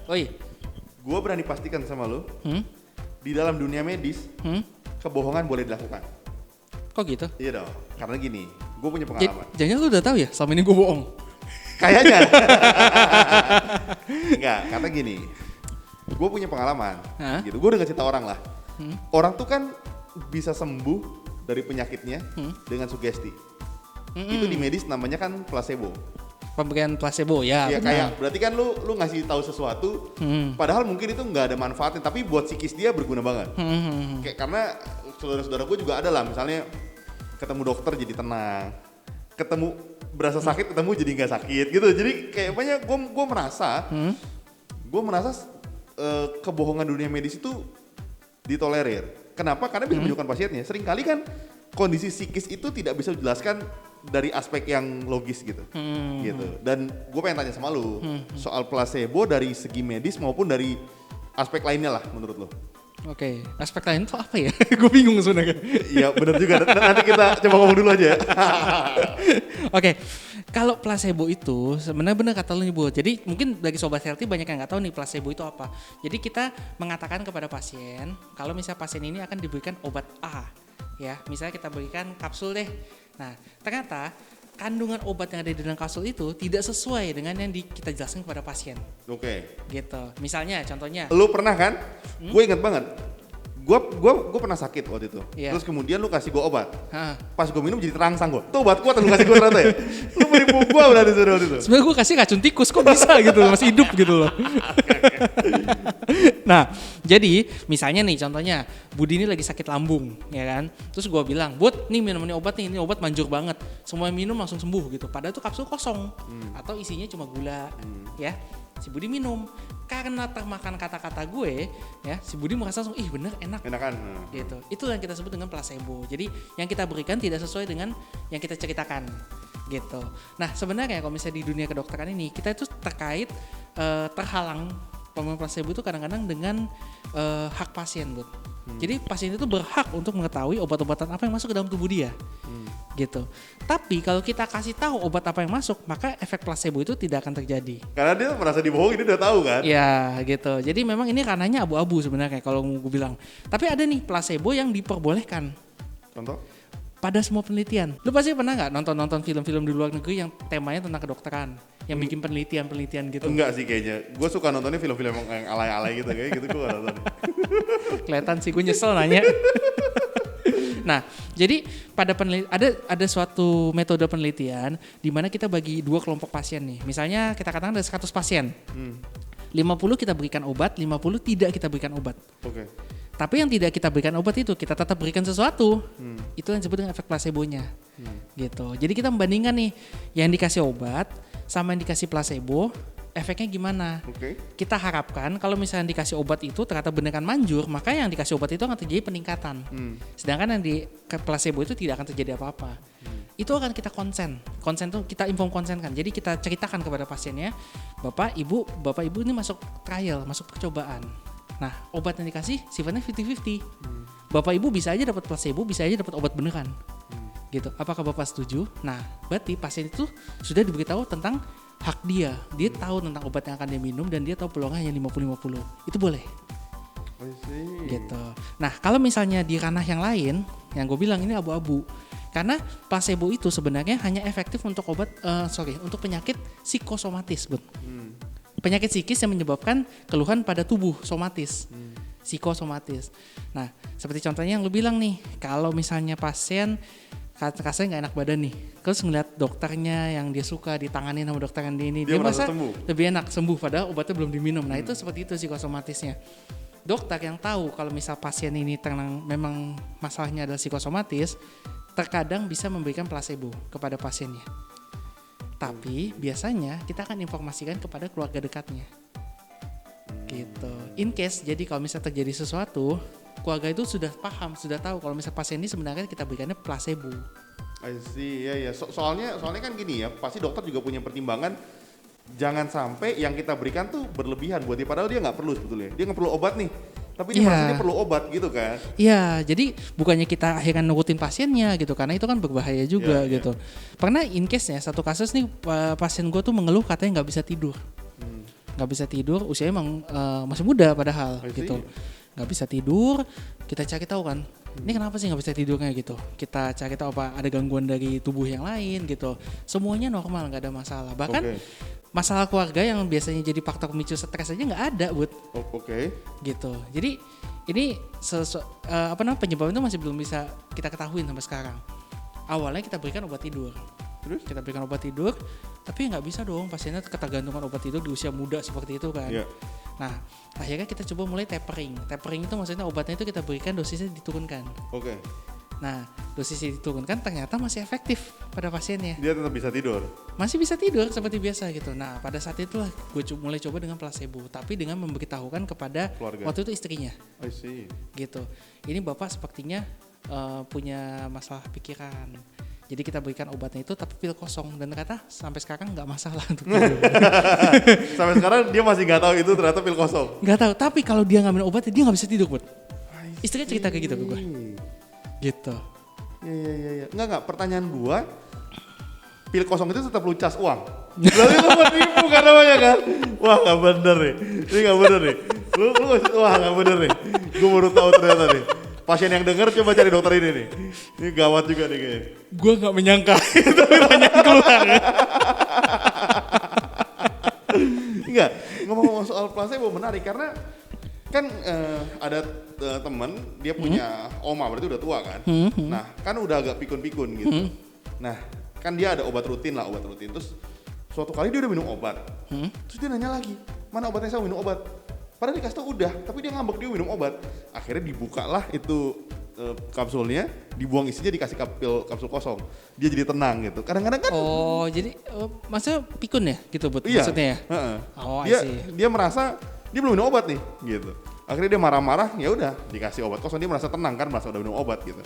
Oi. Gue berani pastikan sama lo, di dalam dunia medis, kebohongan boleh dilakukan. Kok gitu? Iya dong, karena gini, gue punya pengalaman. Jangan lu udah tahu ya selama ini gue bohong? Kayaknya. Enggak, karena gini, gue punya pengalaman. Gitu. Gue udah ngasih tau orang lah. Orang tuh kan bisa sembuh dari penyakitnya dengan sugesti. Itu di medis namanya kan placebo. Pemberian placebo ya. Iya kayak berarti kan lu ngasih tahu sesuatu, padahal mungkin itu nggak ada manfaatnya, tapi buat psikis dia berguna banget. Kayak karena saudara-saudara gue juga ada lah, misalnya ketemu dokter jadi tenang, ketemu berasa sakit ketemu jadi nggak sakit gitu. Jadi kayaknya gue merasa kebohongan dunia medis itu ditolerir. Kenapa? Karena bisa menyembuhkan pasiennya. Seringkali kan kondisi psikis itu tidak bisa dijelaskan dari aspek yang logis gitu. Gitu. Dan gue pengen tanya sama lu soal placebo dari segi medis maupun dari aspek lainnya lah menurut lu. Oke, aspek lain tuh apa ya? Gue bingung sebenarnya. Iya benar juga. Nanti kita coba ngomong dulu aja. Oke, kalau placebo itu sebenarnya benar kata lu nih Bu. Jadi mungkin bagi Sobat Healthy banyak yang nggak tahu nih placebo itu apa. Jadi kita mengatakan kepada pasien kalau misalnya pasien ini akan diberikan obat A, ya misalnya kita berikan kapsul deh. Nah ternyata kandungan obat yang ada di dalam kapsul itu tidak sesuai dengan yang kita jelaskan kepada pasien. Oke. Gitu. Misalnya contohnya. Lu pernah kan? Gue ingat banget. Gue pernah sakit waktu itu. Yeah. Terus kemudian lu kasih gue obat. Pas gue minum jadi terangsang gue. Tuh obat kuat lu kasih gue ternyata ya. Lu menipu gue udah di waktu itu. Sebenarnya gue kasih racun tikus kok bisa gitu loh, masih hidup gitu loh. Nah, jadi misalnya nih contohnya Budi ini lagi sakit lambung, ya kan? Terus gue bilang, Bud, nih minum ini obat manjur banget. Semua minum langsung sembuh gitu. Padahal itu kapsul kosong atau isinya cuma gula, ya. Si Budi minum. Karena termakan kata-kata gue, ya, si Budi merasa langsung, ih bener enak. Enakan. Gitu. Itu yang kita sebut dengan placebo. Jadi yang kita berikan tidak sesuai dengan yang kita ceritakan. Gitu. Nah sebenarnya kalau misalnya di dunia kedokteran ini kita itu terkait terhalang pemberian placebo itu kadang-kadang dengan hak pasien, Bud. Jadi pasien itu berhak untuk mengetahui obat-obatan apa yang masuk ke dalam tubuh dia. Gitu. Tapi kalau kita kasih tahu obat apa yang masuk, maka efek placebo itu tidak akan terjadi. Karena dia merasa dibohongi, dia udah tahu kan? Ya, gitu. Jadi memang ini ranahnya abu-abu sebenarnya kalau gue bilang. Tapi ada nih placebo yang diperbolehkan. Contoh? Pada semua penelitian. Lu pasti pernah nggak nonton film-film di luar negeri yang temanya tentang kedokteran, yang bikin penelitian gitu? Enggak sih kayaknya. Gue suka nontonnya film-film yang alay-alay gitu kayak gitu gue nonton. Kelihatan sih, gue nyesel nanya. Nah, jadi pada ada suatu metode penelitian di mana kita bagi dua kelompok pasien nih. Misalnya kita katakan ada 100 pasien. 50 kita berikan obat, 50 tidak kita berikan obat. Oke. Tapi yang tidak kita berikan obat itu kita tetap berikan sesuatu. Itu yang disebut dengan efek placebonya. Gitu. Jadi kita membandingkan nih yang dikasih obat sama yang dikasih placebo, efeknya gimana? Kita harapkan kalau misalnya dikasih obat itu ternyata beneran manjur, maka yang dikasih obat itu akan terjadi peningkatan. Sedangkan yang di placebo itu tidak akan terjadi apa-apa. Itu akan kita konsen tuh kita inform konsen kan. Jadi kita ceritakan kepada pasiennya, Bapak Ibu ini masuk trial, masuk percobaan. Nah, obat yang dikasih sifatnya 50-50. Bapak Ibu bisa aja dapat placebo, bisa aja dapat obat beneran. Gitu. Apakah Bapak setuju? Nah, berarti pasien itu sudah diberitahu tentang hak dia. Dia tahu tentang obat yang akan dia minum dan dia tahu peluangnya hanya 50-50. Itu boleh. Gitu. Nah, kalau misalnya di ranah yang lain, yang gue bilang ini abu-abu. Karena placebo itu sebenarnya hanya efektif untuk untuk penyakit psikosomatis, Bud. Penyakit psikis yang menyebabkan keluhan pada tubuh somatis. Psikosomatis. Nah, seperti contohnya yang lu bilang nih, kalau misalnya pasien kasarnya nggak enak badan nih, terus ngeliat dokternya yang dia suka ditangani sama dokter yang dia merasa lebih enak sembuh padahal obatnya belum diminum. Nah itu seperti itu psikosomatisnya. Dokter yang tahu kalau misal pasien ini memang masalahnya adalah psikosomatis, terkadang bisa memberikan placebo kepada pasiennya. Tapi biasanya kita akan informasikan kepada keluarga dekatnya. Gitu. In case jadi kalau misalnya terjadi sesuatu, keluarga itu sudah paham, sudah tahu kalau misalnya pasien ini sebenarnya kita berikannya placebo. I see, ya. Soalnya kan gini ya, pasti dokter juga punya pertimbangan. Jangan sampai yang kita berikan tuh berlebihan buat dia, padahal dia nggak perlu sebetulnya. Dia nggak perlu obat nih, tapi dia merasa dia perlu obat gitu kan. Iya, jadi bukannya kita akhirnya nurutin pasiennya gitu, karena itu kan berbahaya juga gitu. Pernah in case-nya satu kasus nih pasien gue tuh mengeluh katanya nggak bisa tidur. nggak bisa tidur, usianya emang masih muda padahal gitu, nggak bisa tidur, kita cari tahu kan, ini kenapa sih nggak bisa tidurnya gitu, kita cari tahu apa ada gangguan dari tubuh yang lain gitu, semuanya normal nggak ada masalah, bahkan masalah keluarga yang biasanya jadi faktor pemicu stres aja nggak ada, Bud. Gitu, jadi ini penyebabnya itu masih belum bisa kita ketahui sampai sekarang. Awalnya kita berikan obat tidur. Terus kita berikan obat tidur, tapi nggak bisa dong pasiennya ketergantungan obat tidur di usia muda seperti itu kan. Nah, akhirnya kita coba mulai tapering. Tapering itu maksudnya obatnya itu kita berikan dosisnya diturunkan. Nah, dosisnya diturunkan ternyata masih efektif pada pasiennya. Dia tetap bisa tidur? Masih bisa tidur seperti biasa gitu. Nah, pada saat itulah gue mulai coba dengan placebo, tapi dengan memberitahukan kepada keluarga. Waktu itu istrinya. I see. Gitu. Ini bapak sepertinya punya masalah pikiran. Jadi kita berikan obatnya itu tapi pil kosong dan ternyata sampai sekarang nggak masalah untuk tidur. Sampai sekarang dia masih nggak tahu itu ternyata pil kosong. Nggak tahu. Tapi kalau dia nggak minum obatnya dia nggak bisa tidur, Bud. Istrinya cerita kayak gitu ke gue. Gitu. Iya. Enggak. Pertanyaan gue, pil kosong itu tetap lu cas uang. Berarti lu menipu kan namanya kan? Wah nggak bener nih. Ini nggak bener nih. Wah nggak bener nih. Gue baru tahu ternyata nih. Pasien yang denger coba cari dokter ini nih. Ini gawat juga nih kayaknya. Gue nggak menyangka itu pertanyaan keluar. Enggak, ngomong soal placebo menarik karena kan ada teman dia punya oma berarti udah tua kan. Nah kan udah agak pikun-pikun gitu. Nah kan dia ada obat rutin. Terus suatu kali dia udah minum obat. Terus dia nanya lagi, mana obatnya saya minum obat? Padahal dikasih tau udah, tapi dia ngambek dia minum obat. Akhirnya dibukalah itu kapsulnya, dibuang isinya dikasih kapsul kosong. Dia jadi tenang gitu. Kadang-kadang kan. Oh jadi maksudnya pikun ya gitu Bud iya, maksudnya ya? Oh dia merasa dia belum minum obat nih gitu. Akhirnya dia marah-marah, ya udah dikasih obat kosong, dia merasa tenang kan, merasa udah minum obat gitu.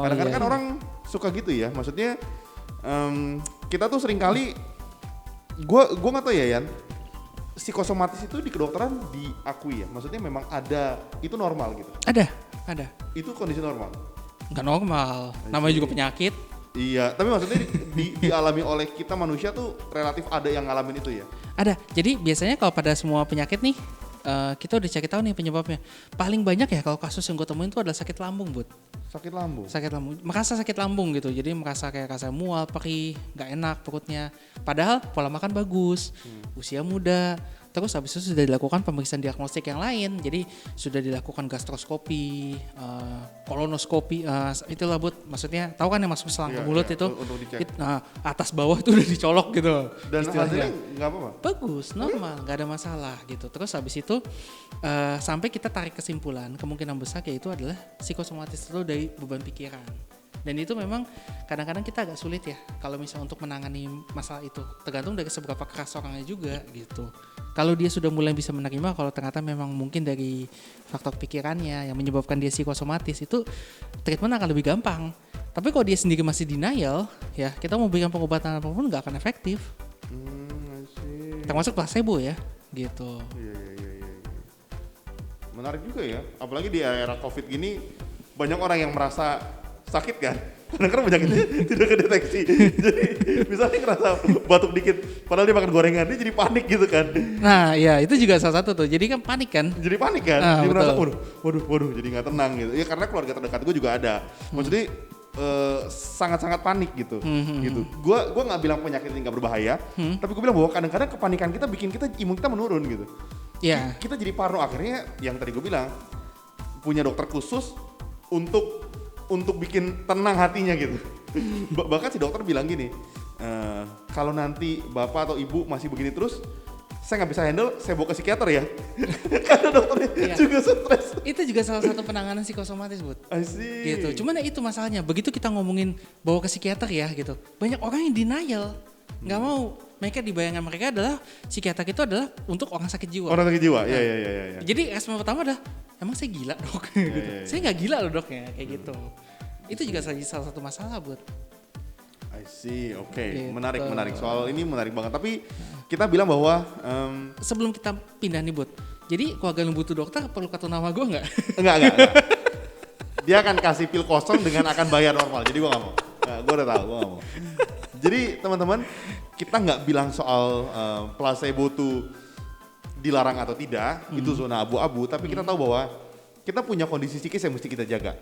Kadang-kadang kan orang suka gitu ya, maksudnya kita tuh sering kali, gue nggak tahu ya Yan, psikosomatis itu di kedokteran diakui ya, maksudnya memang ada, itu normal gitu. Ada. Itu kondisi normal. Nggak normal, namanya juga penyakit. Iya, tapi maksudnya dialami oleh kita manusia tuh relatif ada yang ngalamin itu ya. Ada. Jadi biasanya kalau pada semua penyakit nih, kita udah cari tahu nih penyebabnya. Paling banyak ya kalau kasus yang gue temuin itu adalah sakit lambung, Bud. Sakit lambung. Merasa sakit lambung gitu. Jadi merasa kayak rasa mual, perih, nggak enak perutnya. Padahal pola makan bagus, usia muda. Terus habis itu sudah dilakukan pemeriksaan diagnostik yang lain. Jadi sudah dilakukan gastroskopi, kolonoskopi, itulah Bud. Maksudnya tahu kan yang masuk selang ke mulut itu. Atas bawah itu udah dicolok gitu. Dan hasilnya nggak apa-apa? Bagus, normal, nggak ada masalah gitu. Terus habis itu sampai kita tarik kesimpulan kemungkinan besar yaitu adalah psikosomatis itu dari beban pikiran. Dan itu memang kadang-kadang kita agak sulit ya kalau misalnya untuk menangani masalah itu. Tergantung dari seberapa keras orangnya juga gitu. Kalau dia sudah mulai bisa menerima kalau ternyata memang mungkin dari faktor pikirannya yang menyebabkan dia psikosomatis, itu treatment akan lebih gampang. Tapi kalau dia sendiri masih denial, ya kita mau berikan pengobatan apapun nggak akan efektif. Termasuk placebo ya gitu. Iya. Menarik juga ya, apalagi di era COVID gini banyak orang yang merasa sakit kan, karena penyakitnya tidak kedeteksi. Jadi misalnya ngerasa batuk dikit, padahal dia makan gorengan, dia jadi panik gitu kan. Nah ya itu juga salah satu tuh, jadi kan panik kan. Jadi panik kan, dia merasa waduh, jadi nggak tenang gitu. Ya karena keluarga terdekat gue juga ada, maksudnya sangat-sangat panik gitu. Gitu. Gue nggak bilang penyakit ini nggak berbahaya, tapi gue bilang bahwa kadang-kadang kepanikan kita bikin kita imun kita menurun gitu. Iya. Kita jadi parno, akhirnya yang tadi gue bilang punya dokter khusus untuk bikin tenang hatinya gitu. Bahkan si dokter bilang gini, kalau nanti bapak atau ibu masih begini terus, saya nggak bisa handle, saya bawa ke psikiater ya. Karena dokternya juga stres. Itu juga salah satu penanganan psikosomatis, Bud. I see. Gitu. Cuman ya itu masalahnya, begitu kita ngomongin bawa ke psikiater ya gitu, banyak orang yang denial, nggak mau. Mereka di bayangan mereka adalah psikiater itu adalah untuk orang sakit jiwa. Orang sakit jiwa, iya. Jadi respon pertama adalah, emang saya gila dok? Gitu. Saya nggak gila loh dok ya, kayak gitu. Itu juga salah satu masalah buat. I see, oke. Gitu. Menarik. Soal ini menarik banget. Tapi kita bilang bahwa sebelum kita pindah nih Bud, jadi keluarga yang butuh dokter perlu kartu nama gue nggak? Enggak. Dia akan kasih pil kosong dengan akan bayar normal. Jadi gue nggak mau. Gue udah tahu, gue nggak mau. Jadi teman-teman, kita nggak bilang soal placebo tuh dilarang atau tidak, itu zona abu-abu, tapi kita tahu bahwa kita punya kondisi psikis yang mesti kita jaga.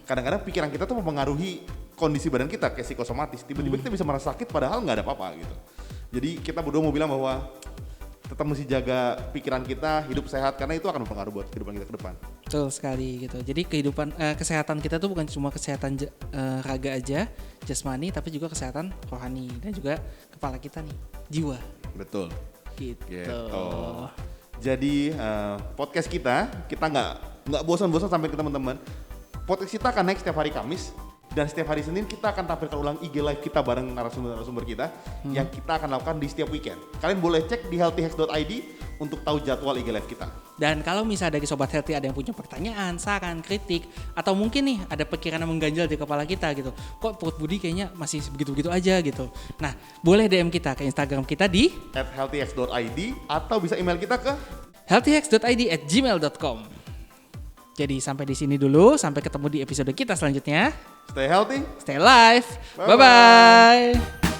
Kadang-kadang pikiran kita tuh mempengaruhi kondisi badan kita kayak psikosomatis. Tiba-tiba kita bisa merasa sakit padahal nggak ada apa-apa gitu. Jadi kita berdua mau bilang bahwa tetap mesti jaga pikiran kita, hidup sehat karena itu akan berpengaruh buat kehidupan kita ke depan. Betul sekali gitu. Jadi kehidupan kesehatan kita tuh bukan cuma kesehatan raga aja, jasmani, tapi juga kesehatan rohani dan juga kepala kita nih, jiwa. Betul. Gitu. Jadi podcast kita nggak bosan-bosan sampai ke teman-teman. Podcast kita akan naik setiap hari Kamis dan setiap hari Senin kita akan tampilkan ulang IG live kita bareng narasumber kita yang kita akan lakukan di setiap weekend. Kalian boleh cek di healthyhacks.id untuk tahu jadwal IG live kita. Dan kalau misalnya dari Sobat Healthy ada yang punya pertanyaan, saran, kritik, atau mungkin nih ada pikiran yang mengganjal di kepala kita gitu. Kok perut Budi kayaknya masih begitu-begitu aja gitu. Nah, boleh DM kita ke Instagram kita di @healthyhacks.id atau bisa email kita ke healthyhacks.id@gmail.com. Jadi sampai di sini dulu, sampai ketemu di episode kita selanjutnya. Stay healthy, Stay alive. Bye-bye. Bye-bye.